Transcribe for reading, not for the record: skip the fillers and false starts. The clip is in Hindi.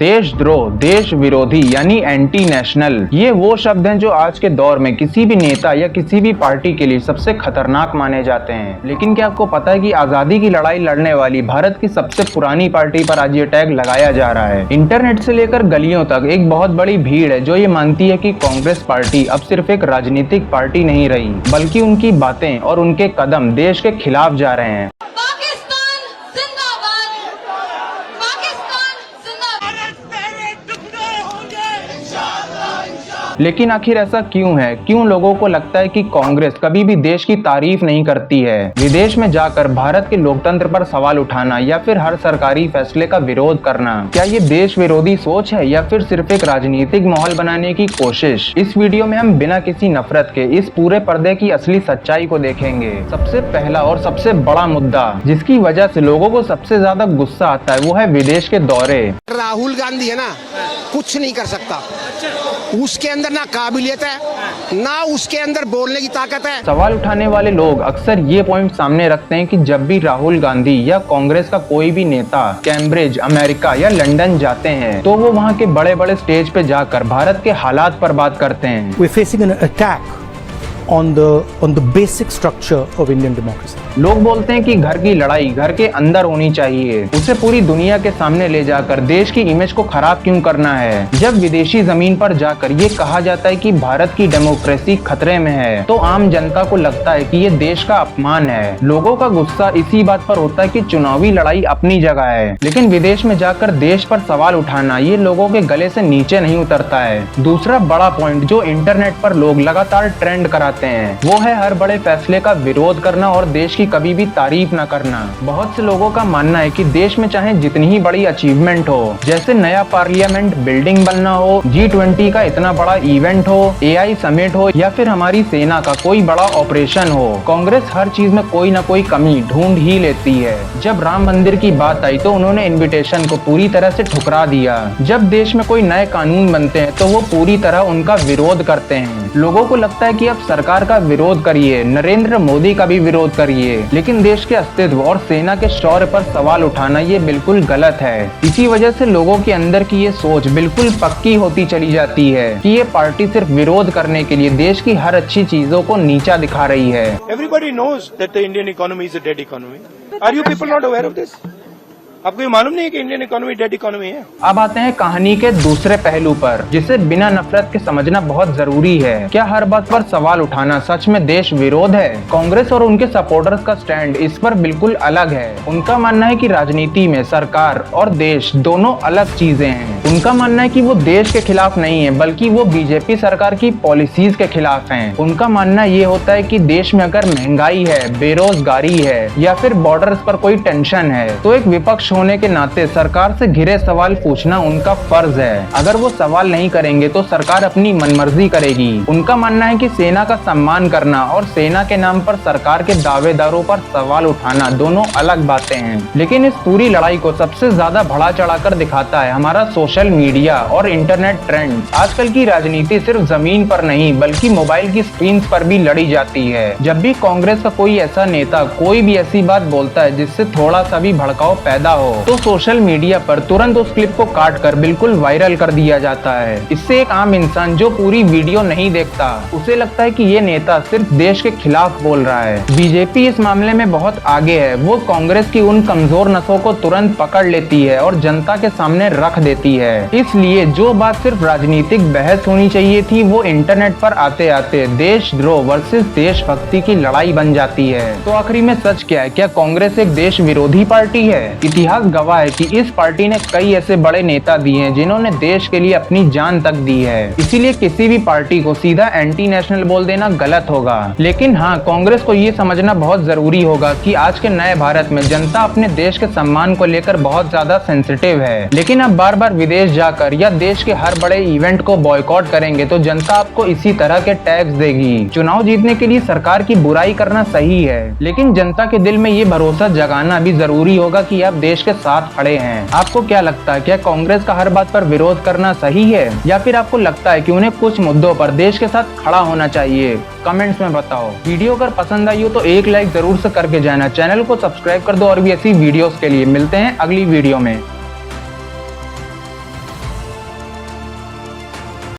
देशद्रोह, देश विरोधी यानी एंटी नेशनल, ये वो शब्द हैं जो आज के दौर में किसी भी नेता या किसी भी पार्टी के लिए सबसे खतरनाक माने जाते हैं। लेकिन क्या आपको पता है कि आजादी की लड़ाई लड़ने वाली भारत की सबसे पुरानी पार्टी पर आज ये टैग लगाया जा रहा है। इंटरनेट से लेकर गलियों तक एक बहुत बड़ी भीड़ है जो ये मानती है कि कांग्रेस पार्टी अब सिर्फ एक राजनीतिक पार्टी नहीं रही, बल्कि उनकी बातें और उनके कदम देश के खिलाफ जा रहे हैं। लेकिन आखिर ऐसा क्यों है? क्यों लोगों को लगता है कि कांग्रेस कभी भी देश की तारीफ नहीं करती है? विदेश में जाकर भारत के लोकतंत्र पर सवाल उठाना या फिर हर सरकारी फैसले का विरोध करना, क्या ये देश विरोधी सोच है या फिर सिर्फ एक राजनीतिक माहौल बनाने की कोशिश? इस वीडियो में हम बिना किसी नफरत के इस पूरे पर्दे की असली सच्चाई को देखेंगे। सबसे पहला और सबसे बड़ा मुद्दा जिसकी वजह से लोगों को सबसे ज्यादा गुस्सा आता है वो है विदेश के दौरे। राहुल गांधी है ना, कुछ नहीं कर सकता। उसके अंदर ना काबिलियत है ना उसके अंदर बोलने की ताकत है। सवाल उठाने वाले लोग अक्सर ये पॉइंट सामने रखते हैं कि जब भी राहुल गांधी या कांग्रेस का कोई भी नेता कैम्ब्रिज, अमेरिका या लंदन जाते हैं तो वो वहाँ के बड़े बड़े स्टेज पे जाकर भारत के हालात पर बात करते हैं। We're facing an attack on the basic structure of Indian democracy. लोग बोलते हैं कि घर की लड़ाई घर के अंदर होनी चाहिए, उसे पूरी दुनिया के सामने ले जाकर देश की इमेज को खराब क्यों करना है? जब विदेशी जमीन पर जाकर ये कहा जाता है कि भारत की डेमोक्रेसी खतरे में है तो आम जनता को लगता है कि ये देश का अपमान है। लोगों का गुस्सा इसी बात पर होता है कि चुनावी लड़ाई अपनी जगह है, लेकिन विदेश में जाकर देश पर सवाल उठाना ये लोगों के गले से नीचे नहीं उतरता है। दूसरा बड़ा पॉइंट जो इंटरनेट पर लोग लगातार ट्रेंड कराते हैं वो है हर बड़े फैसले का विरोध करना और देश की कभी भी तारीफ न करना। बहुत से लोगों का मानना है कि देश में चाहे जितनी ही बड़ी अचीवमेंट हो, जैसे नया पार्लियामेंट बिल्डिंग बनना हो, G20 का इतना बड़ा इवेंट हो, AI समिट हो या फिर हमारी सेना का कोई बड़ा ऑपरेशन हो, कांग्रेस हर चीज में कोई न कोई कमी ढूंढ ही लेती है। जब राम मंदिर की बात आई तो उन्होंने इन्विटेशन को पूरी तरह से ठुकरा दिया। जब देश में कोई नए कानून बनते हैं तो वो पूरी तरह उनका विरोध करते हैं। लोगों को लगता है कि अब सरकार का विरोध करिए, नरेंद्र मोदी का भी विरोध करिए, लेकिन देश के अस्तित्व और सेना के शौर्य पर सवाल उठाना ये बिल्कुल गलत है। इसी वजह से लोगों के अंदर की ये सोच बिल्कुल पक्की होती चली जाती है कि ये पार्टी सिर्फ विरोध करने के लिए देश की हर अच्छी चीजों को नीचा दिखा रही है। Everybody knows that the Indian economy is a dead economy. Are you people not aware of this? आपको ये मालूम नहीं है कि इंडियन इकोनॉमी डेड इकोनॉमी है? अब आते हैं कहानी के दूसरे पहलू पर, जिसे बिना नफरत के समझना बहुत जरूरी है। क्या हर बात पर सवाल उठाना सच में देश विरोध है? कांग्रेस और उनके सपोर्टर्स का स्टैंड इस पर बिल्कुल अलग है। उनका मानना है कि राजनीति में सरकार और देश दोनों अलग चीजें हैं। उनका मानना है कि वो देश के खिलाफ नहीं है, बल्कि वो बीजेपी सरकार की पॉलिसीज के खिलाफ हैं। उनका मानना ये होता है कि देश में अगर महंगाई है, बेरोजगारी है या फिर बॉर्डर्स पर कोई टेंशन है तो एक विपक्ष होने के नाते सरकार से घिरे सवाल पूछना उनका फर्ज है। अगर वो सवाल नहीं करेंगे तो सरकार अपनी मनमर्जी करेगी। उनका मानना है कि सेना का सम्मान करना और सेना के नाम पर सरकार के दावेदारों पर सवाल उठाना दोनों अलग बातें हैं। लेकिन इस पूरी लड़ाई को सबसे ज्यादा बढ़ा चढ़ाकर दिखाता है हमारा सोशल मीडिया और इंटरनेट ट्रेंड। आजकल की राजनीति सिर्फ जमीन पर नहीं बल्कि मोबाइल की स्क्रीन पर भी लड़ी जाती है। जब भी कांग्रेस का कोई ऐसा नेता कोई भी ऐसी बात बोलता है जिससे थोड़ा सा भी भड़काव पैदा हो तो सोशल मीडिया पर तुरंत उस क्लिप को काट कर बिल्कुल वायरल कर दिया जाता है। इससे एक आम इंसान जो पूरी वीडियो नहीं देखता उसे लगता है कि ये नेता सिर्फ देश के खिलाफ बोल रहा है। बीजेपी इस मामले में बहुत आगे है। वो कांग्रेस की उन कमजोर नसों को तुरंत पकड़ लेती है और जनता के सामने रख देती है। इसलिए जो बात सिर्फ राजनीतिक बहस होनी चाहिए थी वो इंटरनेट पर आते आते देशद्रोह वर्सेस देशभक्ति की लड़ाई बन जाती है। तो आखिरी में सच क्या है? क्या कांग्रेस एक देश विरोधी पार्टी है? इतिहास गवाह है कि इस पार्टी ने कई ऐसे बड़े नेता दिए हैं जिन्होंने देश के लिए अपनी जान तक दी है। इसीलिए किसी भी पार्टी को सीधा एंटी नेशनल बोल देना गलत होगा। लेकिन हाँ, कांग्रेस को ये समझना बहुत जरूरी होगा कि आज के नए भारत में जनता अपने देश के सम्मान को लेकर बहुत ज्यादा सेंसिटिव है। लेकिन आप बार बार विदेश जाकर या देश के हर बड़े इवेंट को बॉयकॉट करेंगे तो जनता आपको इसी तरह के टैक्स देगी। चुनाव जीतने के लिए सरकार की बुराई करना सही है, लेकिन जनता के दिल में ये भरोसा जगाना भी जरूरी होगा कि आप देश के साथ खड़े हैं। आपको क्या लगता है? क्या कांग्रेस का हर बात पर विरोध करना सही है या फिर आपको लगता है कि उन्हें कुछ मुद्दों पर देश के साथ खड़ा होना चाहिए? कमेंट्स में बताओ। वीडियो अगर पसंद आई हो तो एक लाइक जरूर से करके जाना। चैनल को सब्सक्राइब कर दो और भी ऐसी वीडियोस के लिए। मिलते हैं अगली वीडियो में।